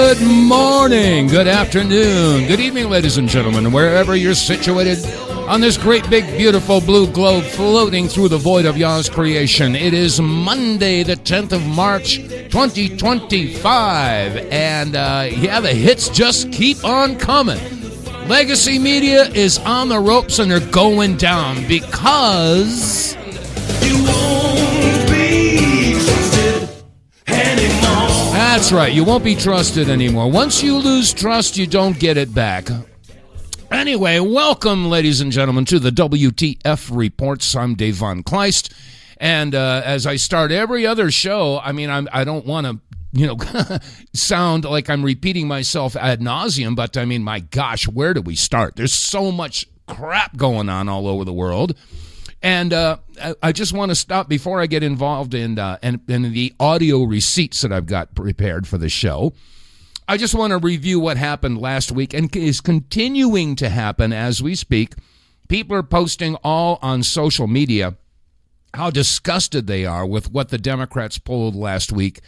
Good morning, good afternoon, good evening, ladies and gentlemen, wherever you're situated on this great, big, beautiful blue globe floating through the void of Yah's creation. It is Monday, the 10th of March, 2025, and the hits just keep on coming. Legacy media is on the ropes, and they're going down because you won't be trusted anymore. That's right, you won't be trusted anymore. Once you lose trust, you don't get it back. Anyway, welcome, ladies and gentlemen, to the WTF Reports. I'm Dave vonKleist, and as I start every other show, I don't want to, sound like I'm repeating myself ad nauseum, but my gosh, where do we start? There's so much crap going on all over the world. And I just want to stop before I get involved in the audio receipts that I've got prepared for the show. I just want to review what happened last week and is continuing to happen as we speak. People are posting all on social media how disgusted they are with what the Democrats pulled last week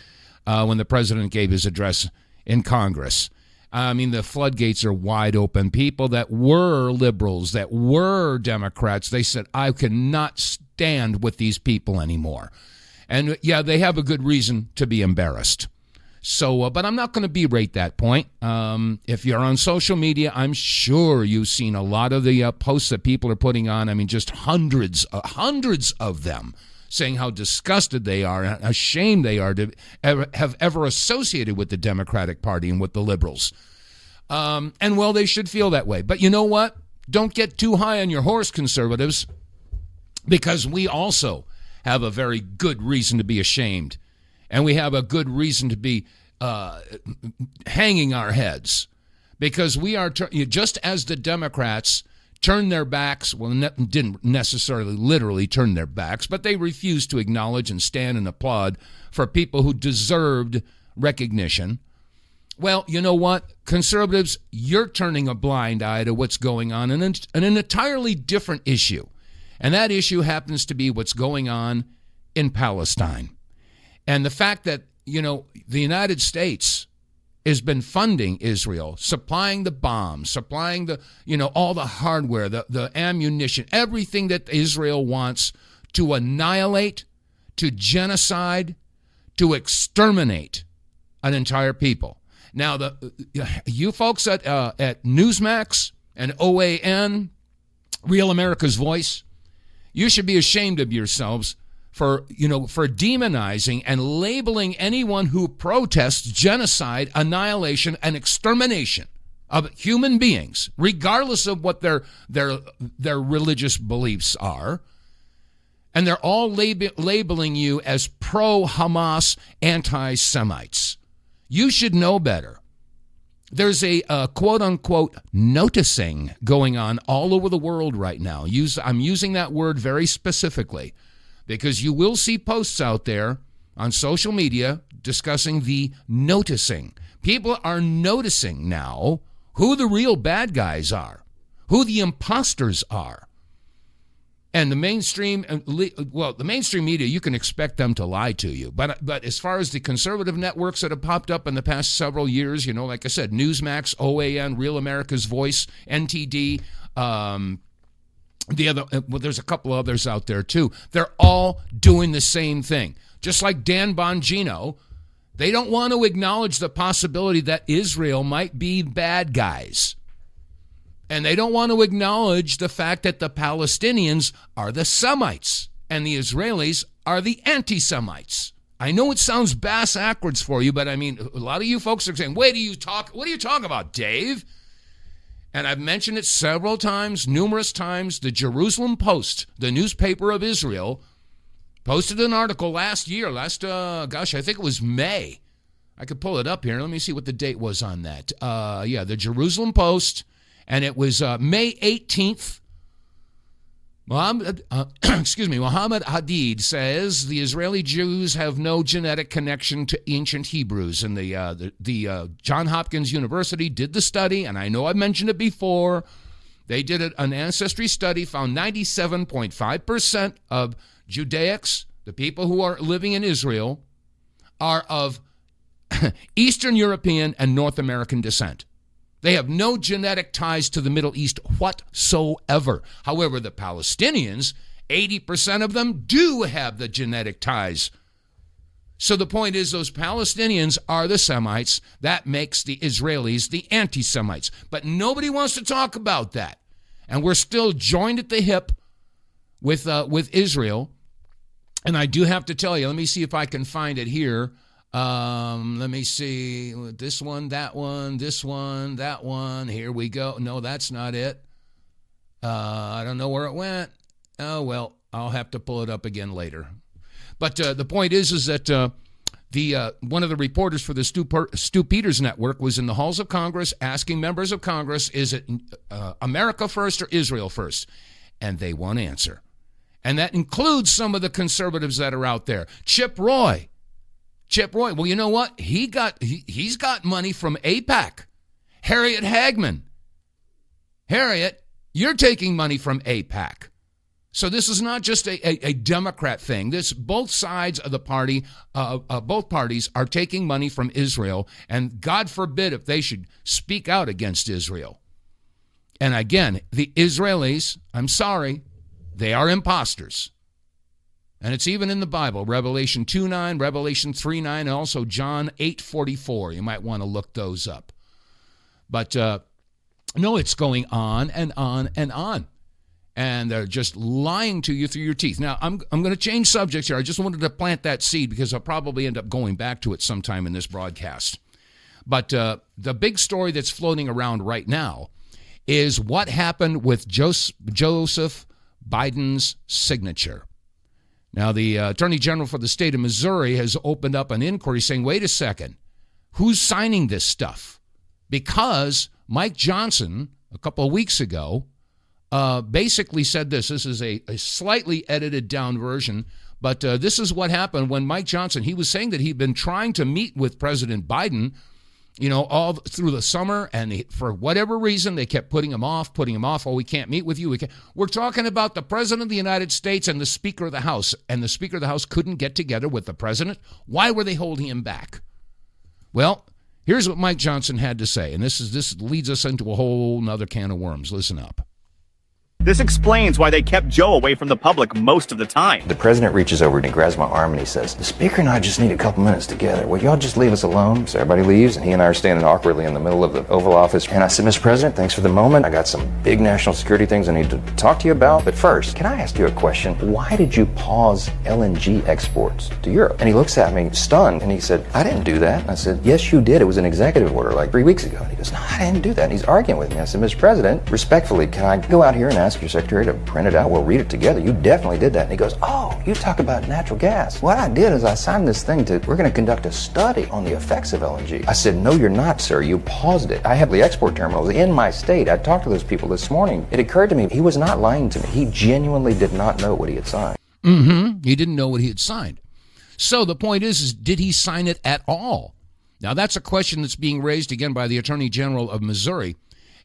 when the president gave his address in Congress. The floodgates are wide open. People that were liberals, that were Democrats, they said, I cannot stand with these people anymore. And yeah, they have a good reason to be embarrassed. So, but I'm not going to berate that point. If you're on social media, I'm sure you've seen a lot of the posts that people are putting on. Just hundreds of them saying how disgusted they are and ashamed they are to have ever associated with the Democratic Party and with the liberals. And well, they should feel that way. But you know what? Don't get too high on your horse, conservatives, because we also have a very good reason to be ashamed. And we have a good reason to be hanging our heads, because we are, just as the Democrats turned their backs, didn't necessarily literally turn their backs, but they refused to acknowledge and stand and applaud for people who deserved recognition. Well, you know what? Conservatives, you're turning a blind eye to what's going on in an entirely different issue. And that issue happens to be what's going on in Palestine. And the fact that, the United States has been funding Israel, supplying the bombs, supplying the, all the hardware, the ammunition, everything that Israel wants to annihilate, to genocide, to exterminate an entire people. Now, you folks at Newsmax and OAN, Real America's Voice, you should be ashamed of yourselves for demonizing and labeling anyone who protests genocide, annihilation, and extermination of human beings, regardless of what their religious beliefs are. And they're all labeling you as pro-Hamas anti-Semites. You should know better. There's a quote-unquote noticing going on all over the world right now. I'm using that word very specifically, because you will see posts out there on social media discussing the noticing. People are noticing now who the real bad guys are, who the imposters are. And the mainstream media, you can expect them to lie to you. But as far as the conservative networks that have popped up in the past several years, like I said, Newsmax, OAN, Real America's Voice, NTD, there's a couple others out there too. They're all doing the same thing. Just like Dan Bongino, they don't want to acknowledge the possibility that Israel might be bad guys. And they don't want to acknowledge the fact that the Palestinians are the Semites and the Israelis are the anti-Semites. I know it sounds bass-ackwards for you, but a lot of you folks are saying, what are you talking about, Dave? And I've mentioned it several times, numerous times. The Jerusalem Post, the newspaper of Israel, posted an article last year, I think it was May. I could pull it up here. Let me see what the date was on that. The Jerusalem Post, and it was May 18th. Mohammed Hadid says the Israeli Jews have no genetic connection to ancient Hebrews. And the Johns Hopkins University did the study, and I know I've mentioned it before. They did an ancestry study, found 97.5% of Judaics, the people who are living in Israel, are of Eastern European and North American descent. They have no genetic ties to the Middle East whatsoever. However, the Palestinians, 80% of them do have the genetic ties. So the point is, those Palestinians are the Semites. That makes the Israelis the anti-Semites. But nobody wants to talk about that. And we're still joined at the hip with Israel. And I do have to tell you, let me see if I can find it here. Let me see. This one, that one, this one, that one. Here we go. No, that's not it. I don't know where it went. Oh, well, I'll have to pull it up again later. But the point is that one of the reporters for the Stu Peters Network was in the halls of Congress asking members of Congress, is it America first or Israel first? And they won't answer. And that includes some of the conservatives that are out there. Chip Roy, well, you know what? He's got money from AIPAC. Harriet Hagman. Harriet, you're taking money from AIPAC. So this is not just a Democrat thing. Both sides of the party, both parties are taking money from Israel, and God forbid if they should speak out against Israel. And again, the Israelis, I'm sorry, they are imposters. And it's even in the Bible, Revelation 2:9, Revelation 3:9, and also John 8:44. You might want to look those up. But no, it's going on and on and on. And they're just lying to you through your teeth. Now, I'm going to change subjects here. I just wanted to plant that seed because I'll probably end up going back to it sometime in this broadcast. But the big story that's floating around right now is what happened with Joseph Biden's signature. Now, the Attorney General for the state of Missouri has opened up an inquiry saying, wait a second, who's signing this stuff? Because Mike Johnson, a couple of weeks ago, basically said this. This is a slightly edited down version, but this is what happened when Mike Johnson, he was saying that he'd been trying to meet with President Biden, all through the summer, and for whatever reason, they kept putting him off. Oh, we can't meet with you. We're talking about the President of the United States and the Speaker of the House, and the Speaker of the House couldn't get together with the President. Why were they holding him back? Well, here's what Mike Johnson had to say, and this leads us into a whole nother can of worms. Listen up. This explains why they kept Joe away from the public most of the time. The president reaches over and he grabs my arm and he says, the speaker and I just need a couple minutes together. Will y'all just leave us alone? So everybody leaves and he and I are standing awkwardly in the middle of the Oval Office. And I said, Mr. President, thanks for the moment. I got some big national security things I need to talk to you about. But first, can I ask you a question? Why did you pause LNG exports to Europe? And he looks at me stunned and he said, I didn't do that. And I said, yes, you did. It was an executive order like 3 weeks ago. And he goes, no, I didn't do that. And he's arguing with me. I said, Mr. President, respectfully, can I go out here and ask your secretary to print it out? We'll read it together. You definitely did that. And he goes, oh, you talk about natural gas. What I did is I signed this thing we're going to conduct a study on the effects of LNG. I said, no, you're not, sir. You paused it. I have the export terminals in my state. I talked to those people this morning. It occurred to me, he was not lying to me. He genuinely did not know what he had signed. He didn't know what he had signed. So the point is did he sign it at all? Now, that's a question that's being raised again by the Attorney General of Missouri.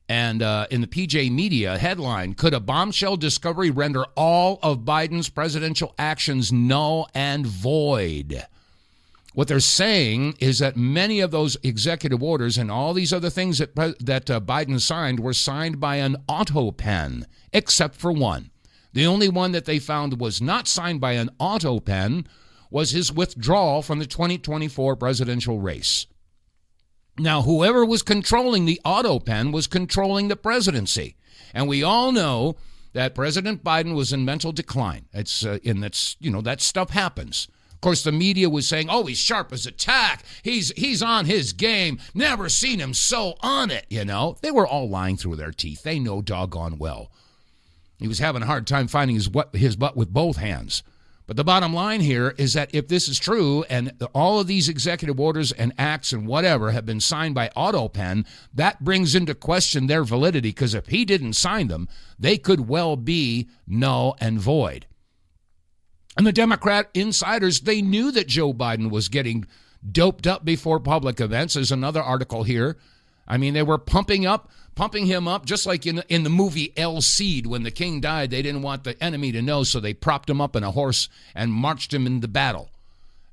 And in the PJ Media headline, could a bombshell discovery render all of Biden's presidential actions null and void? What they're saying is that many of those executive orders and all these other things that Biden signed were signed by an auto pen, except for one. The only one that they found was not signed by an auto pen was his withdrawal from the 2024 presidential race. Now, whoever was controlling the auto pen was controlling the presidency. And we all know that President Biden was in mental decline. That stuff happens. Of course, the media was saying, oh, he's sharp as a tack. He's on his game. Never seen him so on it, They were all lying through their teeth. They know doggone well. He was having a hard time finding his butt with both hands. But the bottom line here is that if this is true and all of these executive orders and acts and whatever have been signed by AutoPen, that brings into question their validity, because if he didn't sign them, they could well be null and void. And the Democrat insiders, they knew that Joe Biden was getting doped up before public events. There's another article here. I mean, they were pumping him up, just like in the movie El Cid, when the king died. They didn't want the enemy to know, so they propped him up in a horse and marched him into battle.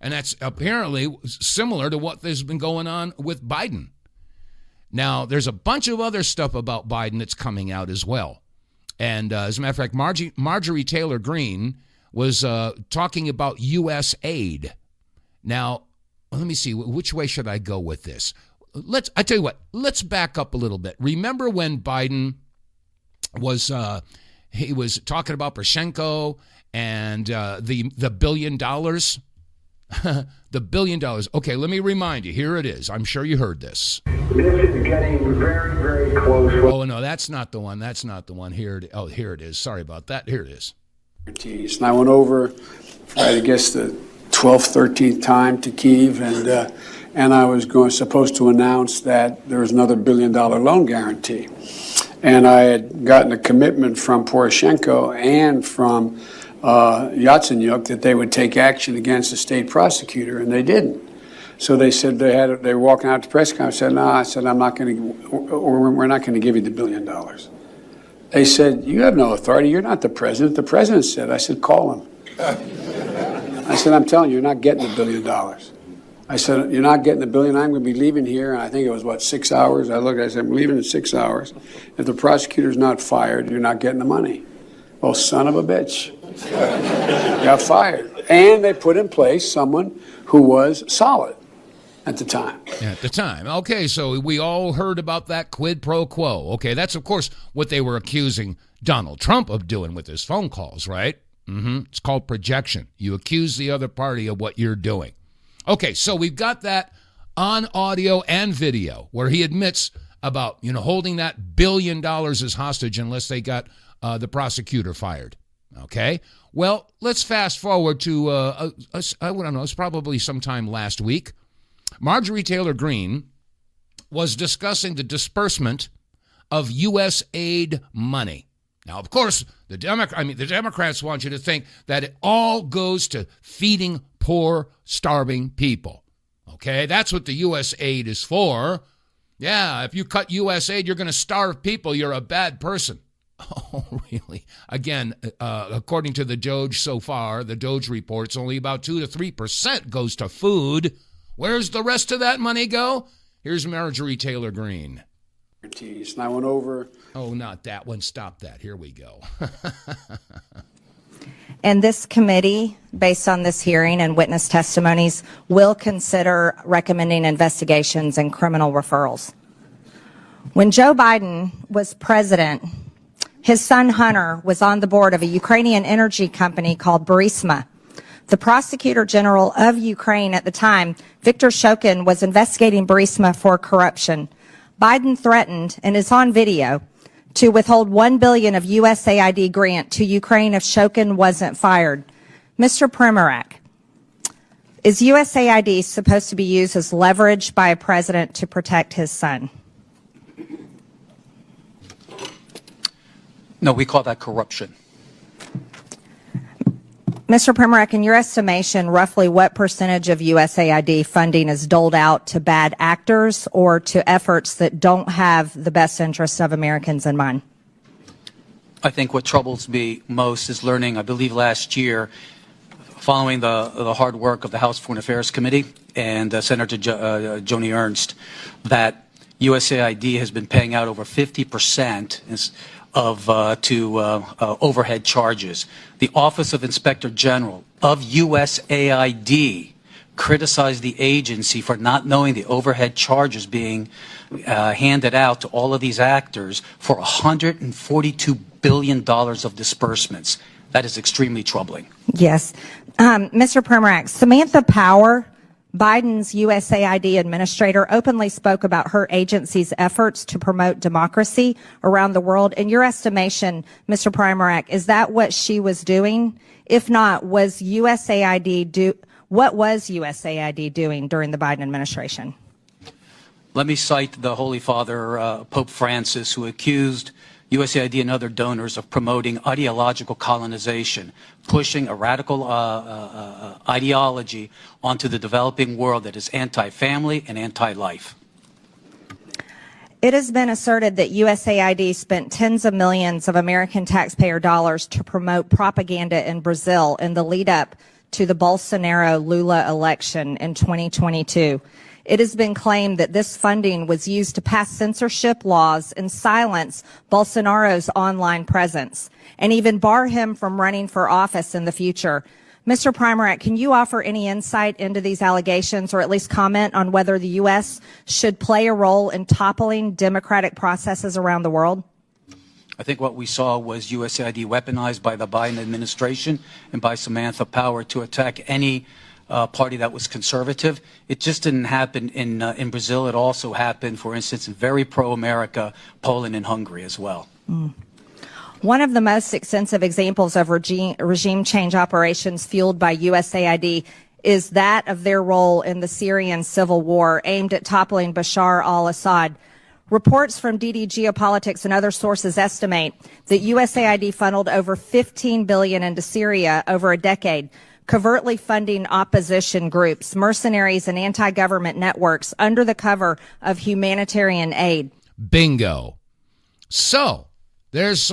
And that's apparently similar to what has been going on with Biden. Now, there's a bunch of other stuff about Biden that's coming out as well. And as a matter of fact, Marjorie Taylor Greene was talking about USAID. Now, let me see, which way should I go with this? I tell you what, let's back up a little bit. Remember when Biden was he was talking about Poroshenko and the $1 billion? The $1 billion. Okay, let me remind you. Here it is. I'm sure you heard this. This is getting very, very close. Oh, no, that's not the one. That's not the one. Here it is. Sorry about that. Here it is. And I went over, I guess, the 12th, 13th time to Kyiv, and I was supposed to announce that there was another $1 billion loan guarantee. And I had gotten a commitment from Poroshenko and from Yatsenyuk that they would take action against the state prosecutor, and they didn't. So they said they were walking out to press conference. I said, no, I'm not going to, or we're not going to give you the $1 billion. They said, you have no authority. You're not the president. The president said. I said, call him. I said, I'm telling you, you're not getting the $1 billion. I said, you're not getting the $1 billion. I'm going to be leaving here. And I think it was, 6 hours? I said, I'm leaving in 6 hours. If the prosecutor's not fired, you're not getting the money. Well, son of a bitch. Got fired. And they put in place someone who was solid at the time. At the time. Okay, so we all heard about that quid pro quo. Okay, that's, of course, what they were accusing Donald Trump of doing with his phone calls, right? It's called projection. You accuse the other party of what you're doing. Okay, so we've got that on audio and video where he admits about, holding that $1 billion as hostage unless they got the prosecutor fired. Okay, well, let's fast forward to, I don't know, it's probably sometime last week. Marjorie Taylor Greene was discussing the disbursement of USAID money. Now, of course, the Democrats want you to think that it all goes to feeding poor, starving people. Okay, that's what the USAID is for. Yeah, if you cut USAID, you're going to starve people. You're a bad person. Oh, really? Again, according to the Doge so far, the Doge reports only about 2 to 3% goes to food. Where's the rest of that money go? Here's Marjorie Taylor Greene. And I went over. Oh, not that one. Stop that. Here we go. And this committee, based on this hearing and witness testimonies, will consider recommending investigations and criminal referrals. When Joe Biden was president, his son Hunter was on the board of a Ukrainian energy company called Burisma. The prosecutor general of Ukraine at the time, Viktor Shokin, was investigating Burisma for corruption. Biden threatened, and is on video, to withhold $1 billion of USAID grant to Ukraine if Shokin wasn't fired. Mr. Primorak, is USAID supposed to be used as leverage by a president to protect his son? No, we call that corruption. Mr. Primorak, in your estimation, roughly what percentage of USAID funding is doled out to bad actors or to efforts that don't have the best interests of Americans in mind? I think what troubles me most is learning, I believe last year, following the hard work of the House Foreign Affairs Committee and Senator Joni Ernst, that USAID has been paying out over 50% to overhead charges. The Office of Inspector General of USAID criticized the agency for not knowing the overhead charges being handed out to all of these actors for $142 billion of disbursements. That is extremely troubling. Yes. Mr. Primorak, Samantha Power, Biden's USAID administrator, openly spoke about her agency's efforts to promote democracy around the world. In your estimation, Mr. Primorak, is that what she was doing? If not, what was USAID doing during the Biden administration? Let me cite the Holy Father, Pope Francis, who accused USAID and other donors of promoting ideological colonization, pushing a radical ideology onto the developing world that is anti-family and anti-life. It has been asserted that USAID spent tens of millions of American taxpayer dollars to promote propaganda in Brazil in the lead up to the Bolsonaro-Lula election in 2022. It has been claimed that this funding was used to pass censorship laws and silence Bolsonaro's online presence, and even bar him from running for office in the future. Mr. Primorak, can you offer any insight into these allegations, or at least comment on whether the U.S. should play a role in toppling democratic processes around the world? I think what we saw was USAID weaponized by the Biden administration and by Samantha Power to attack any party that was conservative. It just didn't happen in Brazil. It also happened, for instance, in very pro-America Poland and Hungary as well. One of the most extensive examples of regime change operations fueled by USAID is that of their role in the Syrian civil war aimed at toppling Bashar al-Assad. Reports from DD Geopolitics and other sources estimate that USAID funneled over $15 billion into Syria over a decade, covertly funding opposition groups, mercenaries, and anti-government networks under the cover of humanitarian aid. Bingo. So there's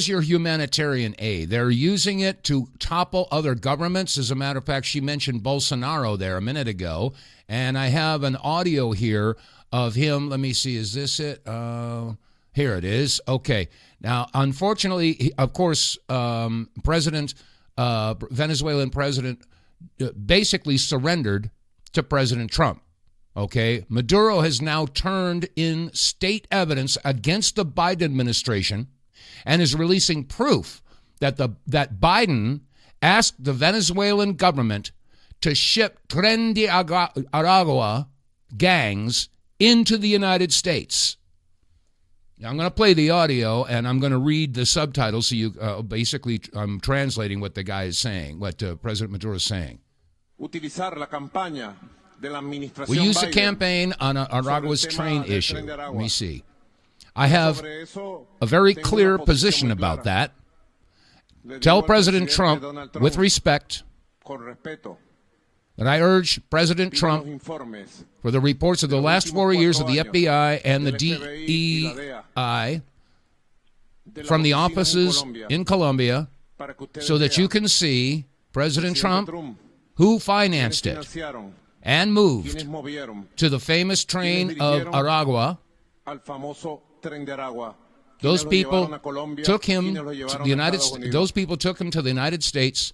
your humanitarian aid. They're using it to topple other governments. As a matter of fact, she mentioned Bolsonaro there a minute ago, and I have an audio here of him. Let me see. Is this it? Here it is. Okay. Now, unfortunately, of course, Venezuelan president basically surrendered to President Trump. Okay. Maduro has now turned in state evidence against the Biden administration and is releasing proof that that Biden asked the Venezuelan government to ship Tren de Aragua gangs into the United States. Now, I'm going to play the audio, and I'm going to read the subtitles, so you basically I'm translating what the guy is saying, what President Maduro is saying. We use the campaign on Aragua's train issue. Let me see. I have a very clear position about that. Tell President Trump, with respect, that I urge President Trump for the reports of the last 4 years of the FBI and the DEI from the offices in Colombia so that you can see, President Trump, who financed it and moved to the famous train of Aragua. Those people took him to the United States. Those people took him to the United States.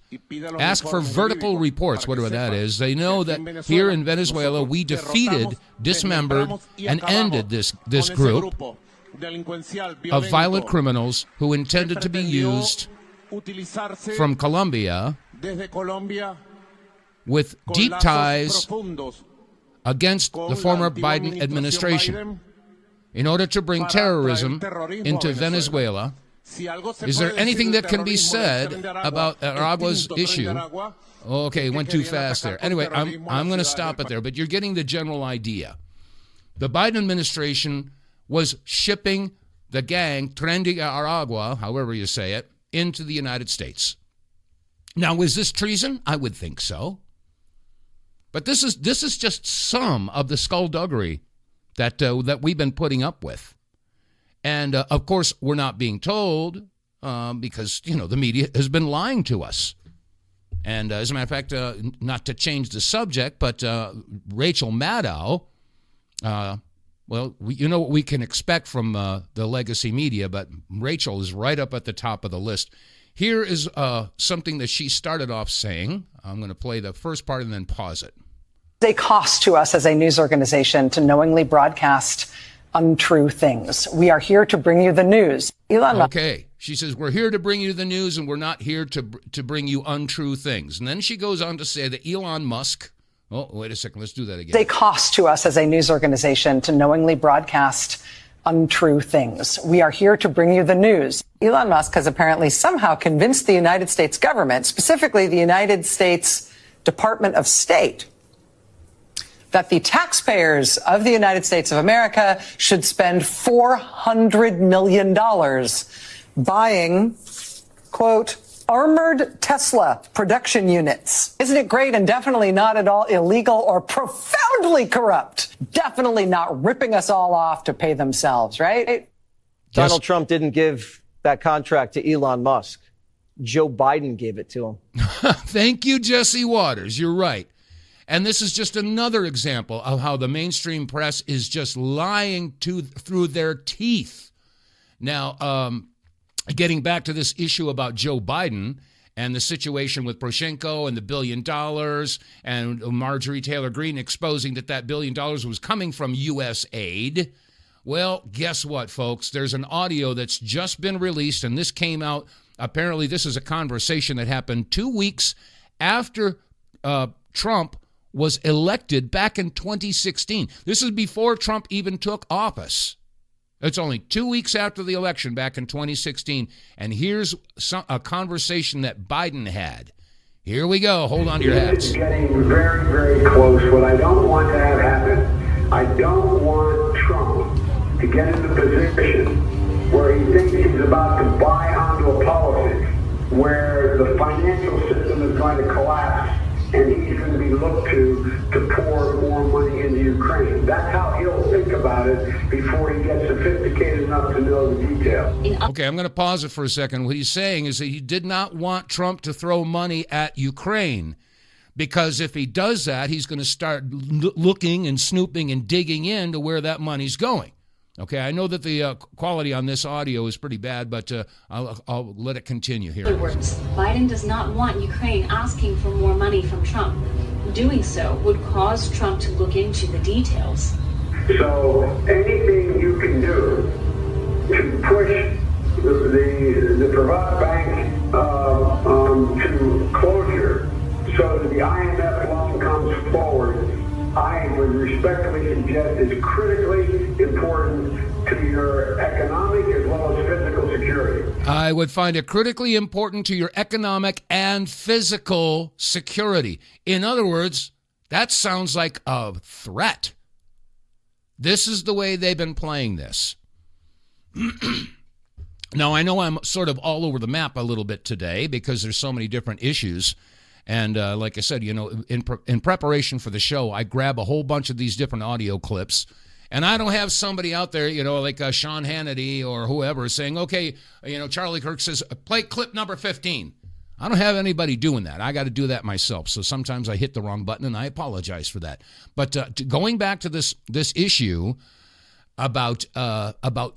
Ask for vertical reports, whatever that is. They know that here in Venezuela we defeated, dismembered, and ended this group of violent criminals who intended to be used from Colombia with deep ties against the former Biden administration in order to bring terrorism into Venezuela. Is there anything that can be said about Aragua's issue? Okay, went too fast there. Anyway, I'm going to stop it there, but you're getting the general idea. The Biden administration was shipping the gang, Tren de Aragua, however you say it, into the United States. Now, is this treason? I would think so. But this is just some of the skullduggery that we've been putting up with. And, of course, we're not being told because, the media has been lying to us. And as a matter of fact, not to change the subject, but Rachel Maddow, you know what we can expect from the legacy media, but Rachel is right up at the top of the list. Here is something that she started off saying. I'm going to play the first part and then pause it. A cost to us as a news organization to knowingly broadcast untrue things. We are here to bring you the news. Elon Musk. Okay. She says, we're here to bring you the news and we're not here to bring you untrue things. And then she goes on to say that Elon Musk, wait a second, let's do that again. A cost to us as a news organization to knowingly broadcast untrue things. We are here to bring you the news. Elon Musk has apparently somehow convinced the United States government, specifically the United States Department of State, that the taxpayers of the United States of America should spend $400 million buying, quote, armored Tesla production units. Isn't it great and definitely not at all illegal or profoundly corrupt? Definitely not ripping us all off to pay themselves, right? Donald Trump didn't give that contract to Elon Musk. Joe Biden gave it to him. Thank you, Jesse Waters. You're right. And this is just another example of how the mainstream press is just lying through their teeth. Now, getting back to this issue about Joe Biden and the situation with Poroshenko and the $1 billion and Marjorie Taylor Greene exposing that $1 billion was coming from USAID. Well, guess what, folks? There's an audio that's just been released, and this came out. Apparently, this is a conversation that happened 2 weeks after Trump was elected back in 2016. This is before Trump even took office. It's only 2 weeks after the election back in 2016. And here's a conversation that Biden had. Here we go. Hold on to your hats. It's getting very, very close. What I don't want to have happen, I don't want Trump to get in the position where he thinks he's about to buy onto a politics where the financial system is going to collapse and he's going to be looked to pour more money into Ukraine. That's how he'll think about it before he gets sophisticated enough to know the details. Okay, I'm going to pause it for a second. What he's saying is that he did not want Trump to throw money at Ukraine, because if he does that, he's going to start looking and snooping and digging into where that money's going. Okay, I know that the quality on this audio is pretty bad, but I'll let it continue here. In other words, Biden does not want Ukraine asking for more money from Trump. Doing so would cause Trump to look into the details. So anything you can do to push the Privat Bank to closure so that the IMF loan comes forward, I would respectfully suggest is critically important to your economic as well as physical security. I would find it critically important to your economic and physical security. In other words, that sounds like a threat. This is the way they've been playing this. Now, I know I'm sort of all over the map a little bit today because there's so many different issues. And like I said, you know, in preparation for the show, I grab a whole bunch of these different audio clips. And I don't have somebody out there, you know, like Sean Hannity or whoever saying, okay, you know, Charlie Kirk says, play clip number 15. I don't have anybody doing that. I got to do that myself. So sometimes I hit the wrong button, and I apologize for that. But going back to this issue about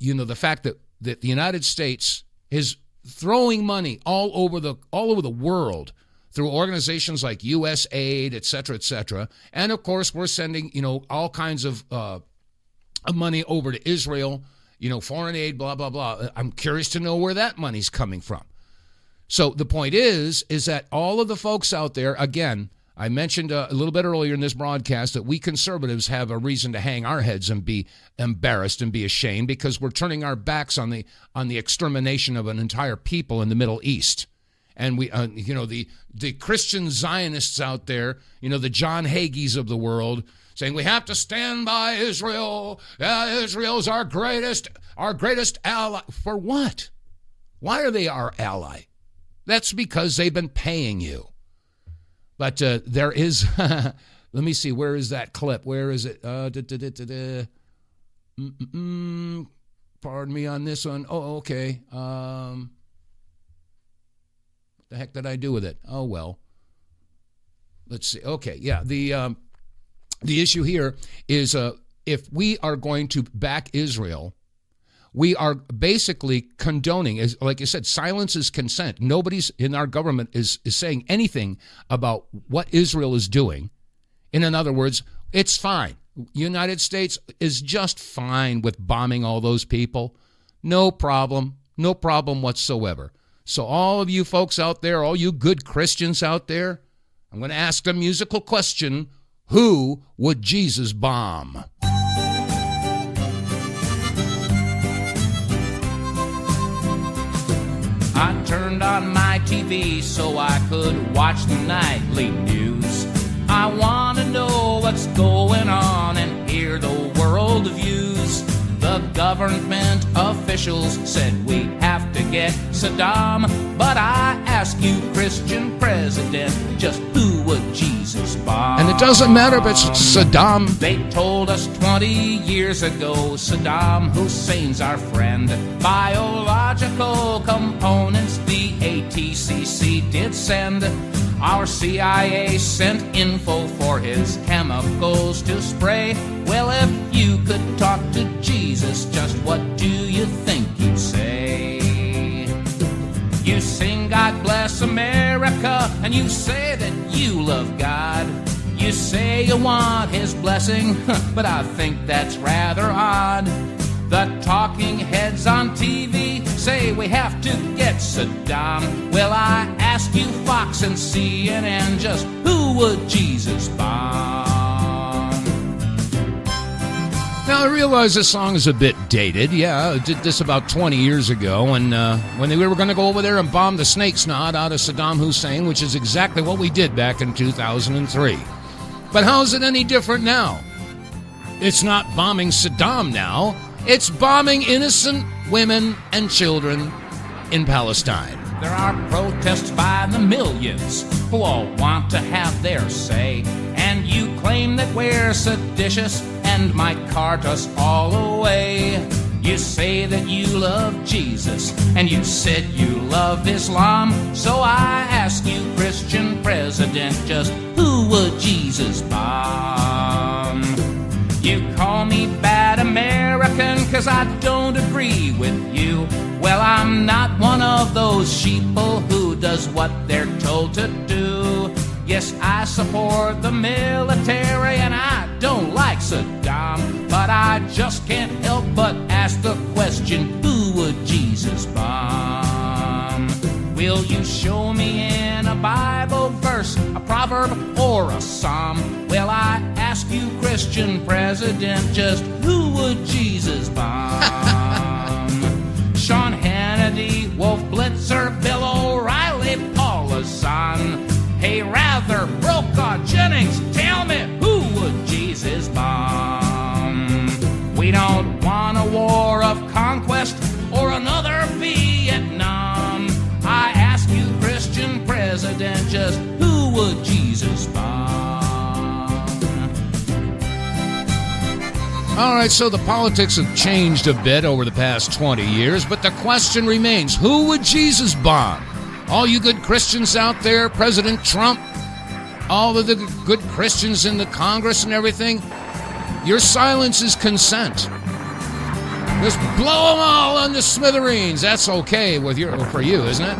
you know, the fact that the United States is throwing money all over the world through organizations like USAID, et cetera, and of course we're sending, you know, all kinds of money over to Israel, you know, foreign aid, blah blah blah. I'm curious to know where that money's coming from. So the point is that all of the folks out there, again, I mentioned a little bit earlier in this broadcast that we conservatives have a reason to hang our heads and be embarrassed and be ashamed because we're turning our backs on the extermination of an entire people in the Middle East. And we, you know, the Christian Zionists out there, you know, the John Hagees of the world, saying we have to stand by Israel. Israel's our greatest ally. For what? Why are they our ally? That's because they've been paying you. But there is, let me see, where is that clip? Where is it? Pardon me on this one. Oh, okay. What the heck did I do with it? Oh, well. Let's see. Okay, yeah. The issue here is if we are going to back Israel, we are basically condoning, as like I said, silence is consent. Nobody's in our government is saying anything about what Israel is doing. In other words, it's fine. United States is just fine with bombing all those people. No problem. No problem whatsoever. So all of you folks out there, all you good Christians out there, I'm going to ask the musical question, who would Jesus bomb? I turned on my TV so I could watch the nightly news. I want to know what's going on and hear the world views. The government officials said we have to get Saddam, but I ask you, Christian president, just who would Jesus bomb? And it doesn't matter if it's Saddam. They told us 20 years ago Saddam Hussein's our friend. Biological components, the TCC did send. Our CIA sent info for his chemicals to spray. Well, if you could talk to Jesus, just what do you think you'd say? You sing God Bless America, and you say that you love God. You say you want his blessing, but I think that's rather odd. The talking heads on TV say we have to get Saddam. Well, I ask you, Fox and CNN, just who would Jesus bomb? Now, I realize this song is a bit dated. Yeah, I did this about 20 years ago when we were going to go over there and bomb the snake snot out of Saddam Hussein, which is exactly what we did back in 2003. But how is it any different now? It's not bombing Saddam now. It's bombing innocent women and children in Palestine. There are protests by the millions who all want to have their say. And you claim that we're seditious and might cart us all away. You say that you love Jesus and you said you love Islam. So I ask you, Christian president, just who would Jesus bomb? You call me bad American 'cause I don't agree with you. Well, I'm not one of those sheeple who does what they're told to do. Yes, I support the military and I don't like Saddam, but I just can't help but ask the question, who would Jesus bomb? Will you show me in a Bible verse, a proverb, or a psalm? Well, I ask you, Christian president, just who would Jesus bomb? Sean Hannity, Wolf Blitzer, Bill O'Reilly, Paula Zahn. Hey, rather, Brokaw, Jennings, tell me, who would Jesus bomb? We don't want a war of conquest or another Vietnam. I ask you, Christian president, just who would Jesus bomb? All right, so the politics have changed a bit over the past 20 years, but the question remains, who would Jesus bomb? All you good Christians out there, President Trump, all of the good Christians in the Congress and everything, your silence is consent. Just blow them all on the smithereens. That's okay for you, isn't it?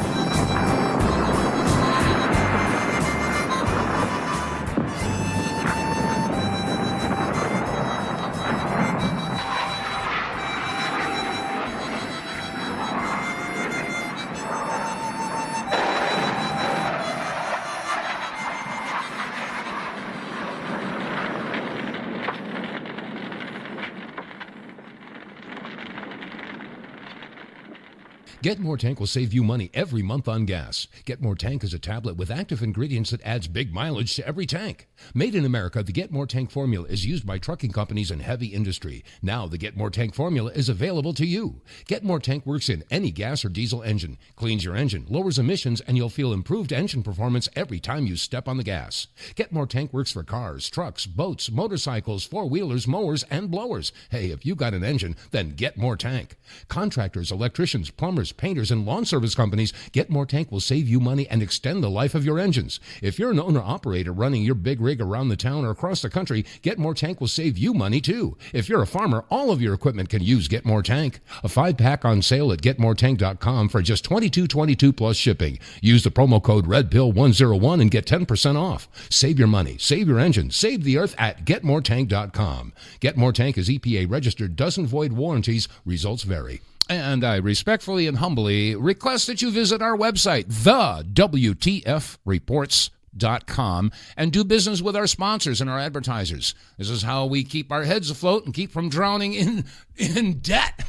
Get More Tank will save you money every month on gas. Get More Tank is a tablet with active ingredients that adds big mileage to every tank. Made in America, the Get More Tank formula is used by trucking companies and heavy industry. Now the Get More Tank formula is available to you. Get More Tank works in any gas or diesel engine, cleans your engine, lowers emissions, and you'll feel improved engine performance every time you step on the gas. Get More Tank works for cars, trucks, boats, motorcycles, four-wheelers, mowers, and blowers. Hey, if you got an engine, then Get More Tank. Contractors, electricians, plumbers, painters, and lawn service companies, Get More Tank will save you money and extend the life of your engines. If you're an owner-operator running your big rig around the town or across the country, Get More Tank will save you money too. If you're a farmer, all of your equipment can use Get More Tank. A 5-pack on sale at GetMoreTank.com for just $22.22 plus shipping. Use the promo code REDPILL101 and get 10% off. Save your money, save your engine, save the earth at GetMoreTank.com. Get More Tank is EPA registered, doesn't void warranties, results vary. And I respectfully and humbly request that you visit our website, TheWTFReports.com, and do business with our sponsors and our advertisers. This is how we keep our heads afloat and keep from drowning in debt.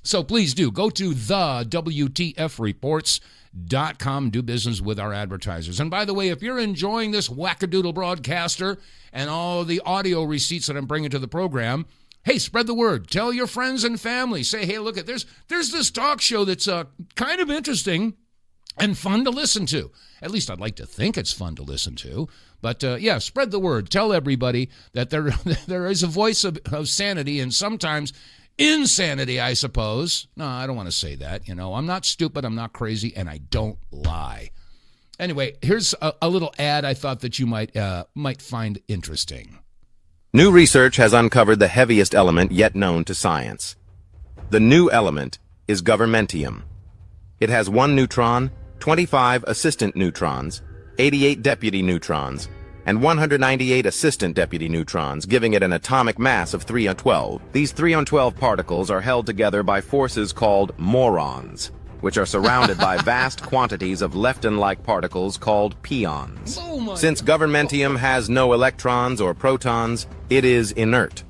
So please do. Go to TheWTFReports.com, do business with our advertisers. And by the way, if you're enjoying this wackadoodle broadcaster and all the audio receipts that I'm bringing to the program, hey, spread the word. Tell your friends and family. Say, hey, look, there's this talk show that's kind of interesting and fun to listen to. At least I'd like to think it's fun to listen to. But, yeah, spread the word. Tell everybody that there is a voice of sanity, and sometimes insanity, I suppose. No, I don't want to say that. I'm not stupid, I'm not crazy, and I don't lie. Anyway, here's a little ad I thought that you might find interesting. New research has uncovered the heaviest element yet known to science. The new element is governmentium. It has 1 neutron, 25 assistant neutrons, 88 deputy neutrons, and 198 assistant deputy neutrons, giving it an atomic mass of 3 on 12. These 3 on 12 particles are held together by forces called morons, which are surrounded by vast quantities of lepton-like particles called pions. Since governmentium has no electrons or protons, it is inert.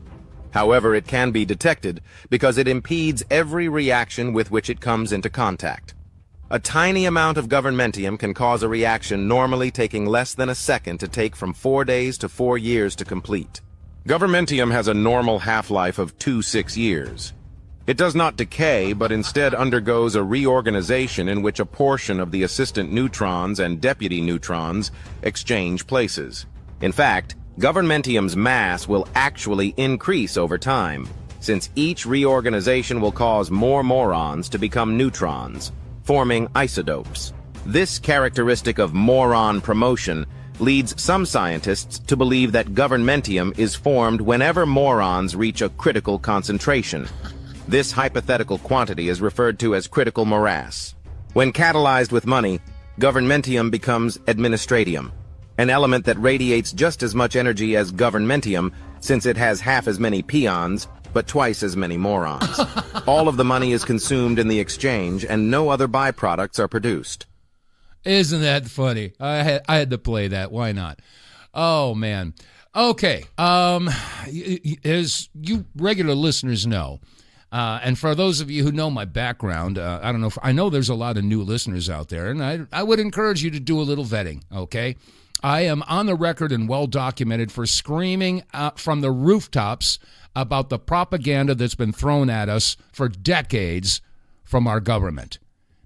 However, it can be detected because it impedes every reaction with which it comes into contact. A tiny amount of governmentium can cause a reaction normally taking less than a second to take from 4 days to 4 years to complete. Governmentium has a normal half-life of 2-6 years. It does not decay, but instead undergoes a reorganization in which a portion of the assistant neutrons and deputy neutrons exchange places. In fact, governmentium's mass will actually increase over time, since each reorganization will cause more morons to become neutrons, forming isotopes. This characteristic of moron promotion leads some scientists to believe that governmentium is formed whenever morons reach a critical concentration. This hypothetical quantity is referred to as critical morass. When catalyzed with money, governmentium becomes administratium, an element that radiates just as much energy as governmentium, since it has half as many peons, but twice as many morons. All of the money is consumed in the exchange, and no other byproducts are produced. Isn't that funny? I had to play that. Why not? Oh, man. Okay. As you regular listeners know, and for those of you who know my background, I don't know. I know there's a lot of new listeners out there, and I would encourage you to do a little vetting, okay? I am on the record and well documented for screaming from the rooftops about the propaganda that's been thrown at us for decades from our government.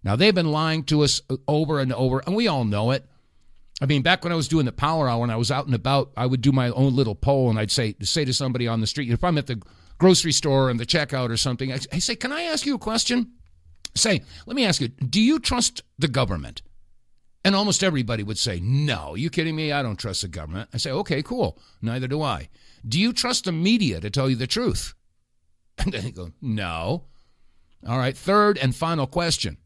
Now, they've been lying to us over and over, and we all know it. I mean, back when I was doing the Power Hour and I was out and about, I would do my own little poll, and I'd say to somebody on the street, if I'm at the grocery store and the checkout or something, I say, can I ask you a question? Let me ask you, do you trust the government? And almost everybody would say, no. You kidding me? I don't trust the government. I say, okay, cool. Neither do I. Do you trust the media to tell you the truth? And then they go, no. All right, third and final question.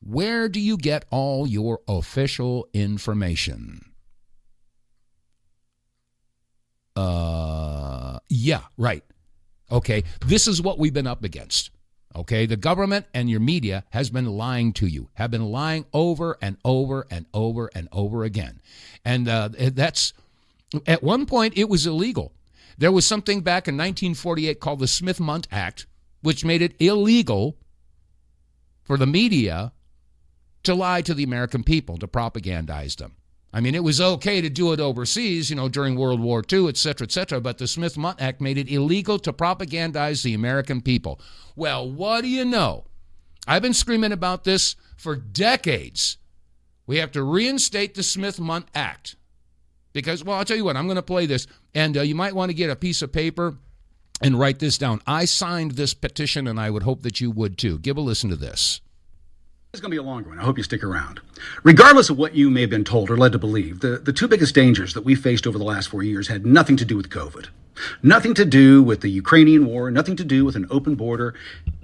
Where do you get all your official information? Yeah, right. Okay, this is what we've been up against. Okay, the government and your media has been lying to you, have been lying over and over and over and over again. And that's, at one point, it was illegal. There was something back in 1948 called the Smith-Mundt Act, which made it illegal for the media to lie to the American people, to propagandize them. I mean, it was okay to do it overseas, during World War II, et cetera, but the Smith-Mundt Act made it illegal to propagandize the American people. Well, what do you know? I've been screaming about this for decades. We have to reinstate the Smith-Mundt Act. Because, well, I'll tell you what, I'm going to play this, and you might want to get a piece of paper and write this down. I signed this petition, and I would hope that you would too. Give a listen to this. It's going to be a longer one. I hope you stick around. Regardless of what you may have been told or led to believe, the two biggest dangers that we faced over the last 4 years had nothing to do with COVID. Nothing to do with the Ukrainian war, nothing to do with an open border.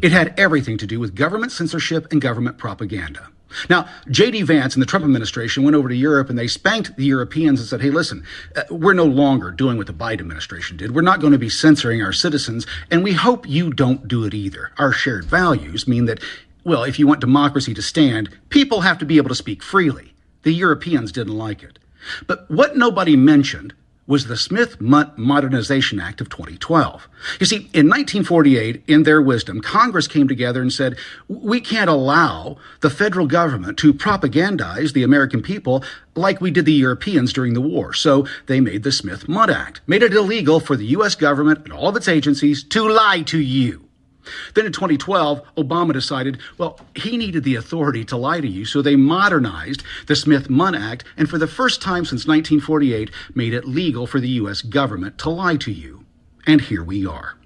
It had everything to do with government censorship and government propaganda. Now, J.D. Vance and the Trump administration went over to Europe and they spanked the Europeans and said, hey, listen, we're no longer doing what the Biden administration did. We're not going to be censoring our citizens, and we hope you don't do it either. Our shared values mean that, well, if you want democracy to stand, people have to be able to speak freely. The Europeans didn't like it. But what nobody mentioned was the Smith-Mundt Modernization Act of 2012. You see, in 1948, in their wisdom, Congress came together and said, we can't allow the federal government to propagandize the American people like we did the Europeans during the war. So they made the Smith-Mundt Act, made it illegal for the U.S. government and all of its agencies to lie to you. Then in 2012, Obama decided, well, he needed the authority to lie to you, so they modernized the Smith-Mundt Act, and for the first time since 1948, made it legal for the U.S. government to lie to you. And here we are.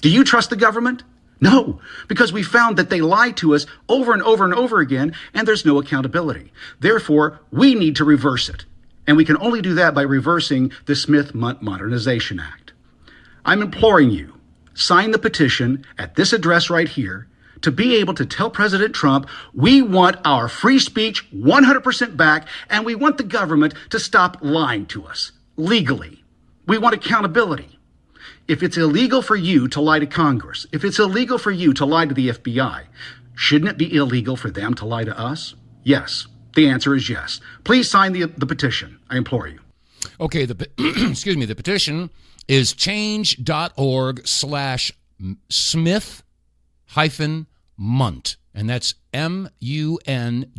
Do you trust the government? No, because we found that they lie to us over and over and over again, and there's no accountability. Therefore, we need to reverse it. And we can only do that by reversing the Smith-Mundt Modernization Act. I'm imploring you, sign the petition at this address right here to be able to tell President Trump we want our free speech 100% back, and we want the government to stop lying to us legally. We want accountability. If it's illegal for you to lie to Congress, if it's illegal for you to lie to the FBI, shouldn't it be illegal for them to lie to us? Yes. The answer is yes. Please sign the petition. I implore you. Okay, the petition is change.org/Smith-Mundt, and that's MUNDT.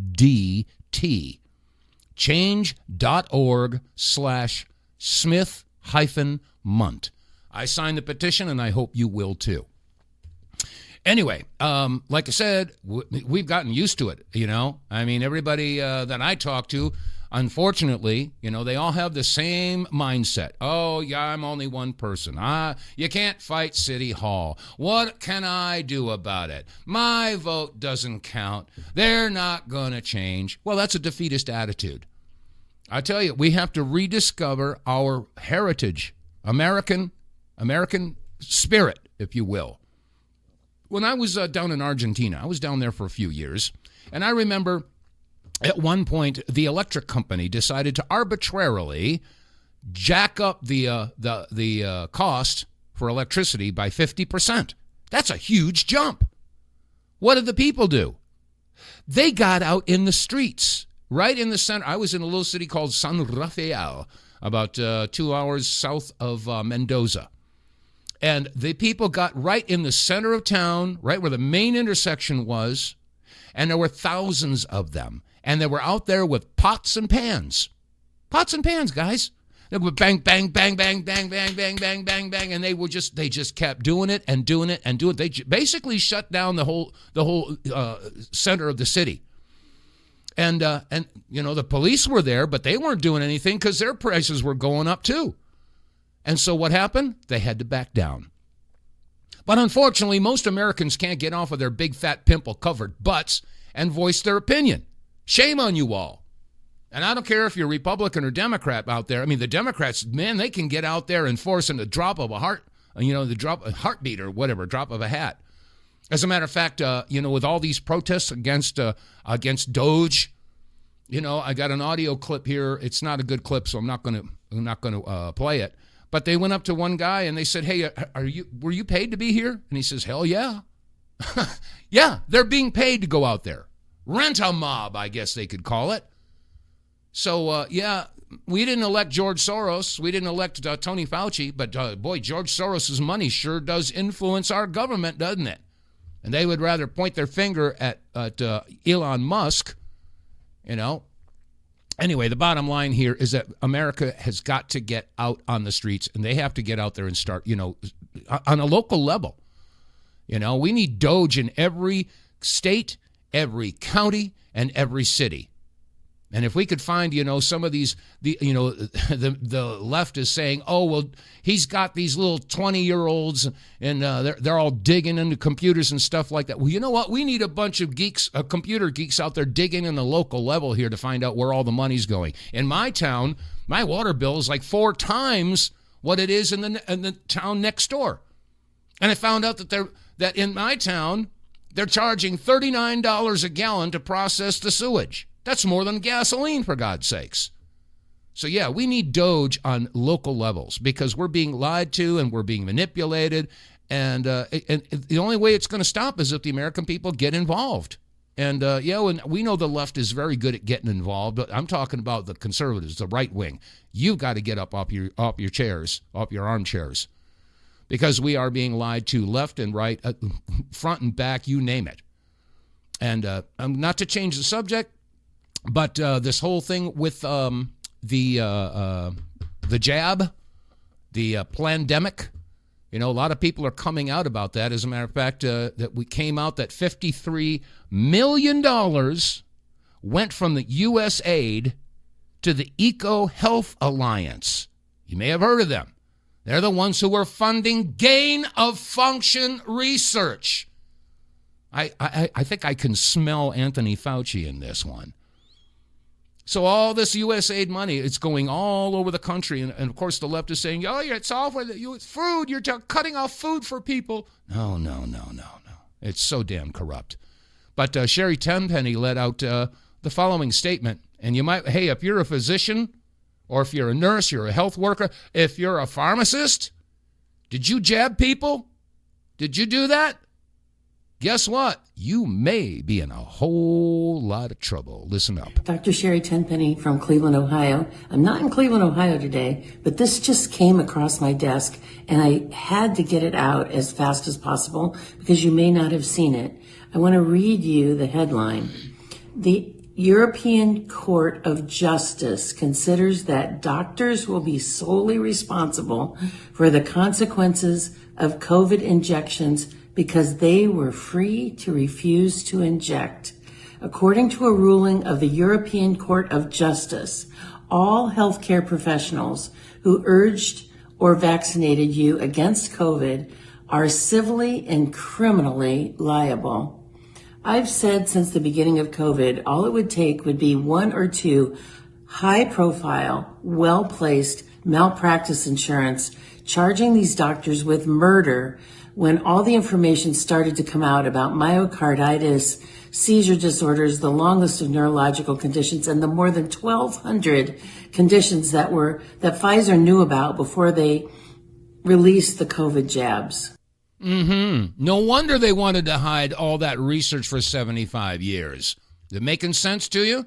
Change.org/Smith-Mundt. I signed the petition, and I hope you will too. Anyway, like I said, we've gotten used to it, you know. I mean, everybody that I talk to, unfortunately, you know, they all have the same mindset. Oh, yeah, I'm only one person. You can't fight City Hall. What can I do about it? My vote doesn't count. They're not going to change. Well, that's a defeatist attitude. I tell you, we have to rediscover our heritage, American spirit, if you will. When I was down in Argentina, I was down there for a few years, and I remember at one point the electric company decided to arbitrarily jack up the cost for electricity by 50%. That's a huge jump. What did the people do? They got out in the streets, right in the center. I was in a little city called San Rafael, about 2 hours south of Mendoza. And the people got right in the center of town, right where the main intersection was, and there were thousands of them. And they were out there with pots and pans. Pots and pans, guys. They would bang, bang, bang, bang, bang, bang, bang, bang, bang, bang, and they just kept doing it and doing it and doing it. They basically shut down the whole center of the city. And you know, the police were there, but they weren't doing anything because their prices were going up too. And so what happened? They had to back down. But unfortunately, most Americans can't get off of their big, fat, pimple-covered butts and voice their opinion. Shame on you all. And I don't care if you're Republican or Democrat out there. I mean, the Democrats, man, they can get out there and force in the drop of a heart, you know, a heartbeat or whatever, drop of a hat. As a matter of fact, you know, with all these protests against Doge, you know, I got an audio clip here. It's not a good clip, so I'm not going to play it. But they went up to one guy and they said, "Hey, were you paid to be here?" And he says, "Hell yeah." Yeah, they're being paid to go out there. Rent a mob, I guess they could call it. So, yeah, we didn't elect George Soros. We didn't elect Tony Fauci. But, boy, George Soros' money sure does influence our government, doesn't it? And they would rather point their finger at Elon Musk, you know. Anyway, the bottom line here is that America has got to get out on the streets, and they have to get out there and start, you know, on a local level. You know, we need Doge in every state, every county, and every city. And if we could find, you know, some of these, the left is saying, oh, well, he's got these little 20-year-olds and they're all digging into computers and stuff like that. Well, you know what? We need a bunch of geeks, computer geeks out there digging in the local level here to find out where all the money's going. In my town, my water bill is like 4 times what it is in the town next door. And I found out that in my town, they're charging $39 a gallon to process the sewage. That's more than gasoline, for God's sakes. So, yeah, we need Doge on local levels because we're being lied to and we're being manipulated. And the only way it's going to stop is if the American people get involved. And, yeah, and we know the left is very good at getting involved, but I'm talking about the conservatives, the right wing. You've got to get up off your chairs, off your armchairs, because we are being lied to left and right, front and back, you name it. And not to change the subject, but this whole thing with the jab, the pandemic, you know, a lot of people are coming out about that. As a matter of fact, that we came out that $53 million went from the USAID to the Eco Health Alliance. You may have heard of them. They're the ones who are funding gain of function research. I think I can smell Anthony Fauci in this one. So all this USAID money, it's going all over the country. And of course, the left is saying, oh, it's all for it's food. You're cutting off food for people. No. It's so damn corrupt. But Sherry Tenpenny let out the following statement. And you might, hey, if you're a physician or if you're a nurse, you're a health worker, if you're a pharmacist, did you jab people? Did you do that? Guess what? You may be in a whole lot of trouble. Listen up. Dr. Sherry Tenpenny from Cleveland, Ohio. I'm not in Cleveland, Ohio today, but this just came across my desk and I had to get it out as fast as possible because you may not have seen it. I want to read you the headline. The European Court of Justice considers that doctors will be solely responsible for the consequences of COVID injections because they were free to refuse to inject. According to a ruling of the European Court of Justice, all healthcare professionals who urged or vaccinated you against COVID are civilly and criminally liable. I've said since the beginning of COVID, all it would take would be one or two high-profile, well-placed malpractice insurance charging these doctors with murder when all the information started to come out about myocarditis, seizure disorders, the long list of neurological conditions, and the more than 1,200 conditions that Pfizer knew about before they released the COVID jabs. No wonder they wanted to hide all that research for 75 years. Is it making sense to you?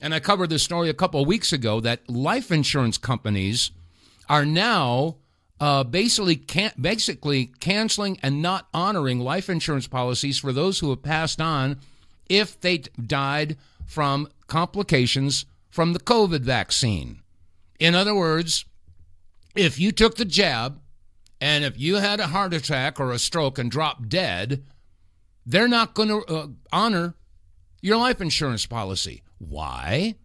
And I covered this story a couple of weeks ago that life insurance companies are now basically canceling and not honoring life insurance policies for those who have passed on if they died from complications from the COVID vaccine. In other words, if you took the jab and if you had a heart attack or a stroke and dropped dead, they're not going to honor your life insurance policy. Why?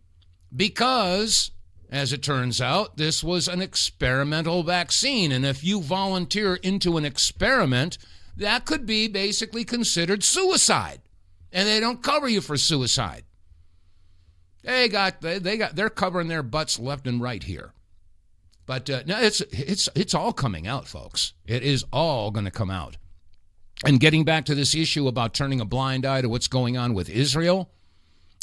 Because, as it turns out, this was an experimental vaccine. And if you volunteer into an experiment, that could be basically considered suicide. And they don't cover you for suicide. They're covering their butts left and right here. But no, it's all coming out, folks. It is all going to come out. And getting back to this issue about turning a blind eye to what's going on with Israel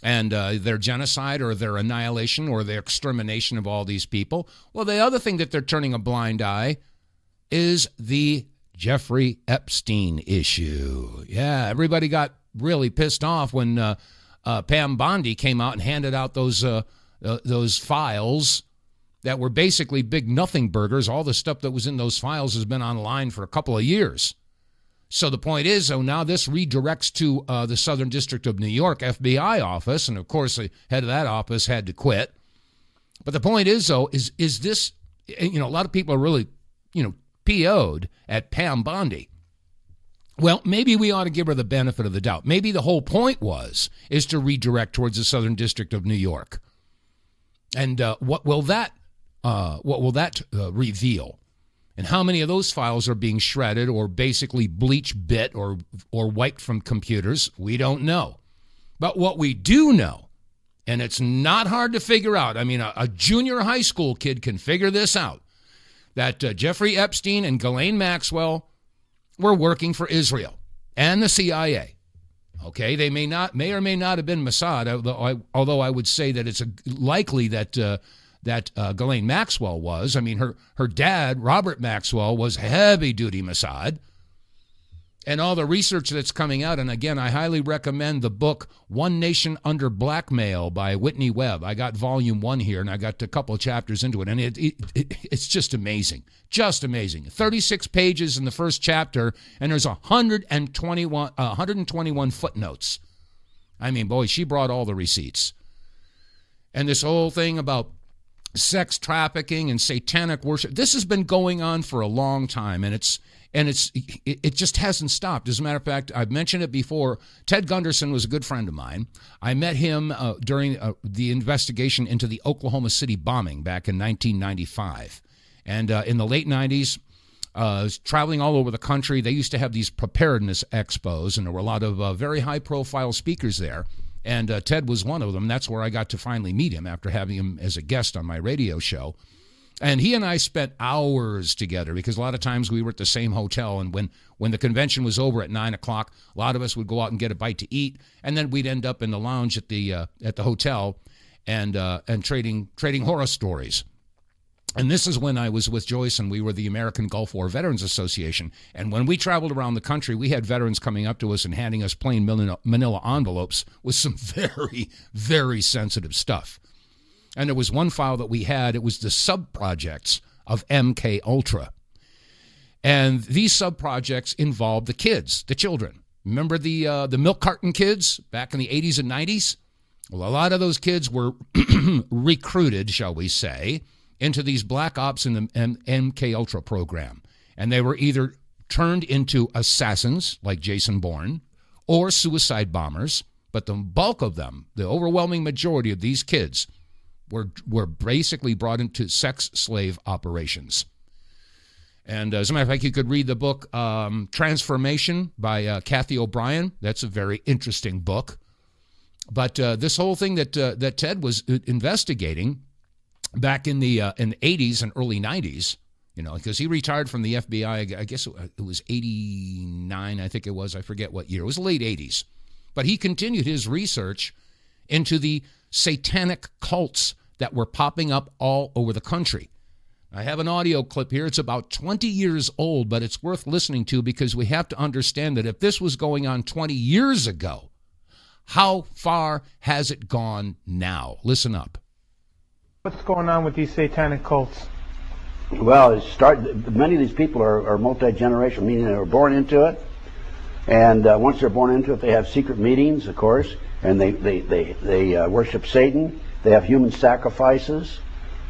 and their genocide or their annihilation or their extermination of all these people. Well, the other thing that they're turning a blind eye is the Jeffrey Epstein issue. Yeah, everybody got really pissed off when Pam Bondi came out and handed out those files that were basically big nothing burgers. All the stuff that was in those files has been online for a couple of years. So the point is, now this redirects to the Southern District of New York FBI office, and of course the head of that office had to quit. But the point is, though, is this, a lot of people are really, PO'd at Pam Bondi. Well, maybe we ought to give her the benefit of the doubt. Maybe the whole point is to redirect towards the Southern District of New York. And what will that reveal? And how many of those files are being shredded or basically bleach bit or wiped from computers? We don't know. But what we do know, and it's not hard to figure out, I mean, a junior high school kid can figure this out, that Jeffrey Epstein and Ghislaine Maxwell were working for Israel and the CIA. Okay, they may or may not have been Mossad, although I would say that it's likely that Ghislaine Maxwell was. I mean, her dad, Robert Maxwell, was heavy-duty Mossad. And all the research that's coming out, and again, I highly recommend the book One Nation Under Blackmail by Whitney Webb. I got volume 1 here, and I got a couple of chapters into it, and it's just amazing. Just amazing. 36 pages in the first chapter, and there's 121 footnotes. I mean, boy, she brought all the receipts. And this whole thing about sex trafficking and satanic worship, this has been going on for a long time, and it just hasn't stopped. As a matter of fact, I've mentioned it before. Ted Gunderson was a good friend of mine. I met him during the investigation into the Oklahoma City bombing back in 1995. And in the late 90s, traveling all over the country. They used to have these preparedness expos, and there were a lot of very high-profile speakers there. And Ted was one of them. That's where I got to finally meet him after having him as a guest on my radio show. And he and I spent hours together because a lot of times we were at the same hotel. And when the convention was over at 9 o'clock, a lot of us would go out and get a bite to eat. And then we'd end up in the lounge at the hotel and trading horror stories. And this is when I was with Joyce, and we were the American Gulf War Veterans Association. And when we traveled around the country, we had veterans coming up to us and handing us plain manila envelopes with some very, very sensitive stuff. And there was one file that we had. It was the sub-projects of MK Ultra. And these sub-projects involved the kids, the children. Remember the milk carton kids back in the 80s and 90s? Well, a lot of those kids were recruited, shall we say, into these black ops in the MK Ultra program. And they were either turned into assassins like Jason Bourne or suicide bombers. But the bulk of them, the overwhelming majority of these kids, were basically brought into sex slave operations. And as a matter of fact, you could read the book Transformation by Kathy O'Brien. That's a very interesting book. But this whole thing that Ted was investigating back in the 80s and early 90s, because he retired from the FBI, I guess it was 89, I think it was. I forget what year. It was the late 80s. But he continued his research into the satanic cults that were popping up all over the country. I have an audio clip here. It's about 20 years old, but it's worth listening to because we have to understand that if this was going on 20 years ago, how far has it gone now? Listen up. What's going on with these satanic cults? Well, many of these people are multi-generational, meaning they were born into it. And once they're born into it, they have secret meetings, of course, and they worship Satan. They have human sacrifices,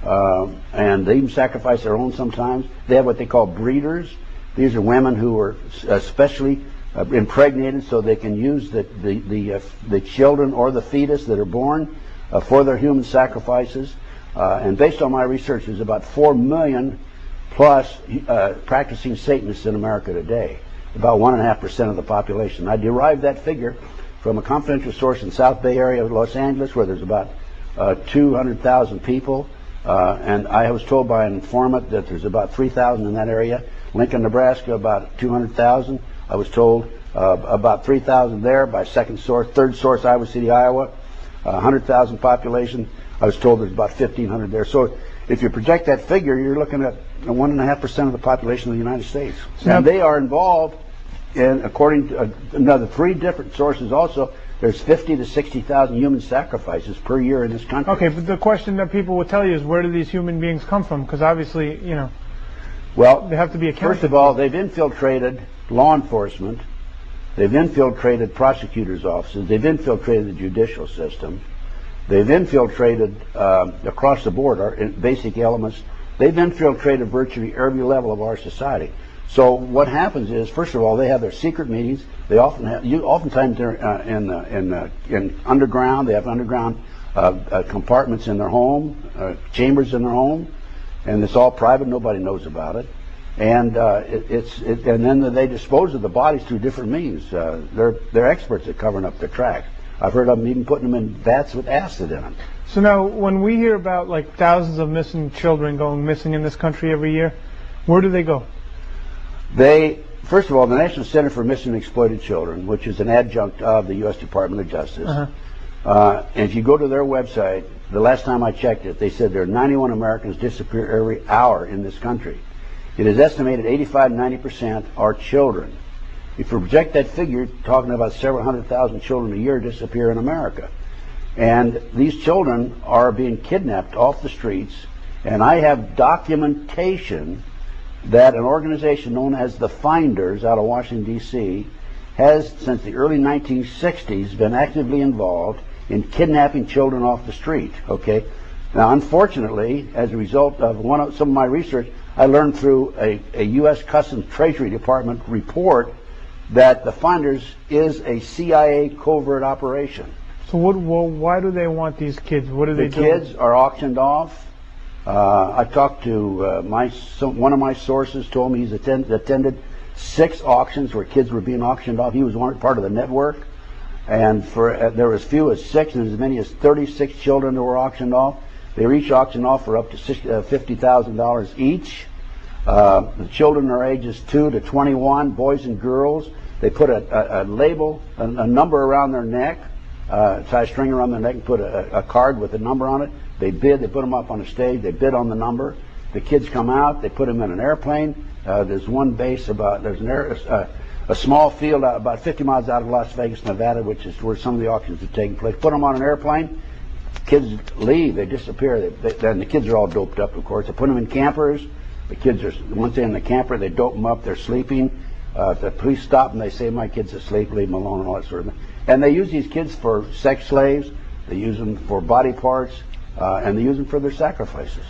and they even sacrifice their own sometimes. They have what they call breeders. These are women who are especially impregnated so they can use the children or the fetus that are born for their human sacrifices. And based on my research, there's about 4 million plus practicing Satanists in America today, about 1.5% of the population. I derived that figure from a confidential source in South Bay area of Los Angeles, where there's about 200,000 people, and I was told by an informant that there's about 3,000 in that area. Lincoln, Nebraska, about 200,000. I was told about 3,000 there by second source. Third source, Iowa City, Iowa, 100,000 population. I was told there's about 1,500 there. So if you project that figure, you're looking at 1.5% of the population of the United States. And they are involved in, according to another 3 different sources also, there's 50 to 60,000 human sacrifices per year in this country. Okay, but the question that people will tell you is, where do these human beings come from? Because obviously, well, they have to be accounted. First of all, they've infiltrated law enforcement. They've infiltrated prosecutors' offices. They've infiltrated the judicial system. They've infiltrated across the board our basic elements. They've infiltrated virtually every level of our society. So what happens is, first of all, they have their secret meetings. They oftentimes they're in underground. They have underground compartments in their home, chambers in their home, and it's all private. Nobody knows about it. And and then they dispose of the bodies through different means. They're experts at covering up their tracks. I've heard of them even putting them in vats with acid in them. So now, when we hear about like thousands of missing children going missing in this country every year, where do they go? First of all, the National Center for Missing and Exploited Children, which is an adjunct of the U.S. Department of Justice, and if you go to their website, the last time I checked it, they said there are 91 Americans disappear every hour in this country. It is estimated 85 to 90% are children. If you project that figure, you're talking about several 100,000 children a year disappear in America. And these children are being kidnapped off the streets, and I have documentation that an organization known as the Finders out of Washington, D.C. has, since the early 1960s, been actively involved in kidnapping children off the street. Okay. Now, unfortunately, as a result of some of my research, I learned through a U.S. Customs Treasury Department report that the Finders is a CIA covert operation. So why do they want these kids? What do they do? The kids are auctioned off. I talked to one of my sources, told me he's attended 6 auctions where kids were being auctioned off. He was part of the network, and there were as few as 6 and as many as 36 children that were auctioned off. They were each auctioned off for up to $50,000 each. The children are ages 2 to 21, boys and girls. They put a label, a number around their neck, tie a string around their neck and put a card with a number on it. They bid, they put them up on a stage, they bid on the number. The kids come out, they put them in an airplane. There's one base a small field about 50 miles out of Las Vegas, Nevada, which is where some of the auctions are taking place. Put them on an airplane, kids leave, they disappear. Then the kids are all doped up, of course. They put them in campers. The kids are, once they're in the camper, they dope them up, they're sleeping. The police stop them, they say, my kid's asleep, leave them alone, and all that sort of thing. And they use these kids for sex slaves, they use them for body parts, and they use them for their sacrifices.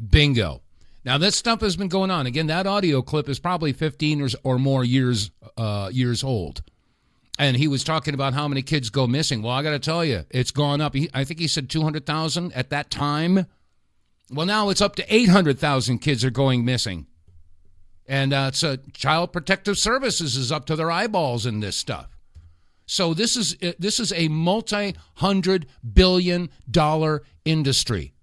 Bingo. Now, this stuff has been going on. Again, that audio clip is probably 15 or more years old. And he was talking about how many kids go missing. Well, I got to tell you, it's gone up. I think he said 200,000 at that time. Well, now it's up to 800,000 kids are going missing. And Child Protective Services is up to their eyeballs in this stuff. So this is a multi-$100 billion industry.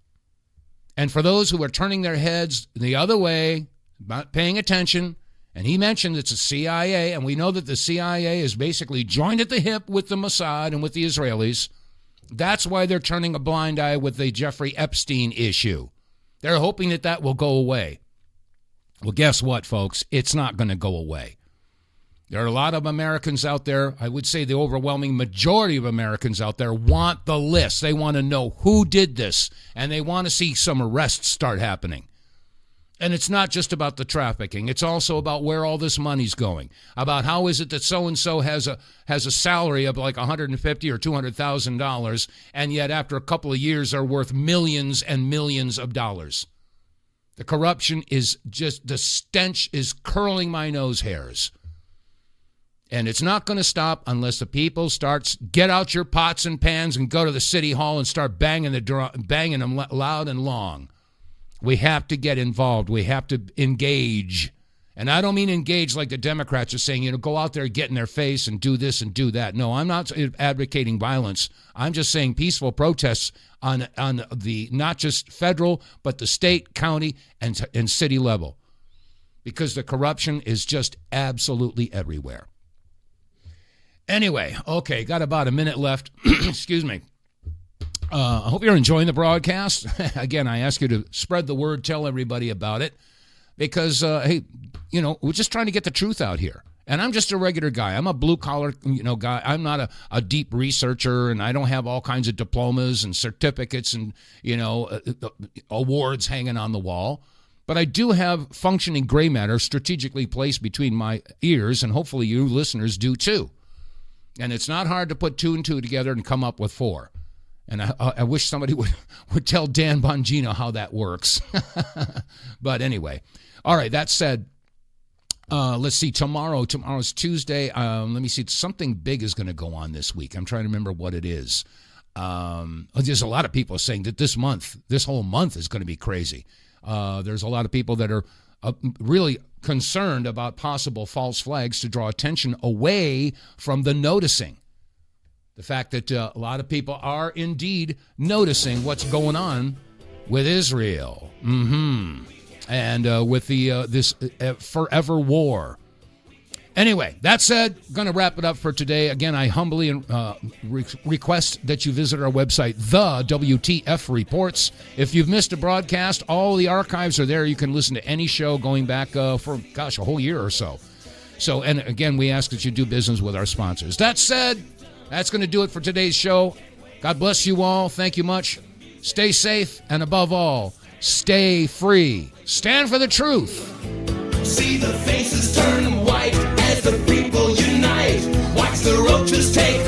And for those who are turning their heads the other way, not paying attention, and he mentioned it's a CIA, and we know that the CIA is basically joined at the hip with the Mossad and with the Israelis. That's why they're turning a blind eye with the Jeffrey Epstein issue. They're hoping that will go away. Well, guess what, folks? It's not going to go away. There are a lot of Americans out there, I would say the overwhelming majority of Americans out there want the list. They want to know who did this, and they want to see some arrests start happening. And it's not just about the trafficking. It's also about where all this money's going, about how is it that so-and-so has a salary of like $150,000 or $200,000, and yet after a couple of years are worth millions and millions of dollars. The corruption is just, the stench is curling my nose hairs. And it's not going to stop unless the people get out your pots and pans and go to the city hall and start banging them loud and long. We have to get involved. We have to engage. And I don't mean engage like the Democrats are saying, go out there, get in their face and do this and do that. No, I'm not advocating violence. I'm just saying peaceful protests on the not just federal, but the state, county, and city level. Because the corruption is just absolutely everywhere. Anyway, okay, got about a minute left. Excuse me. I hope you're enjoying the broadcast. Again, I ask you to spread the word, tell everybody about it, because, hey, we're just trying to get the truth out here. And I'm just a regular guy. I'm a blue-collar, guy. I'm not a deep researcher, and I don't have all kinds of diplomas and certificates and, awards hanging on the wall. But I do have functioning gray matter strategically placed between my ears, and hopefully you listeners do too. And it's not hard to put 2 and 2 together and come up with 4. And I wish somebody would tell Dan Bongino how that works. But anyway, all right, that said, let's see, tomorrow's Tuesday. Let me see, something big is going to go on this week. I'm trying to remember what it is. There's a lot of people saying that this whole month is going to be crazy. There's a lot of people that are really concerned about possible false flags to draw attention away from the noticing. The fact that a lot of people are indeed noticing what's going on with Israel, and with this forever war. Anyway, that said, going to wrap it up for today. Again, I humbly request that you visit our website, The WTF Reports. If you've missed a broadcast, all the archives are there. You can listen to any show going back for, a whole year or so. So, and again, we ask that you do business with our sponsors. That said, that's going to do it for today's show. God bless you all. Thank you much. Stay safe, and above all, stay free. Stand for the truth. See the faces turn white as the people unite. Watch the roaches take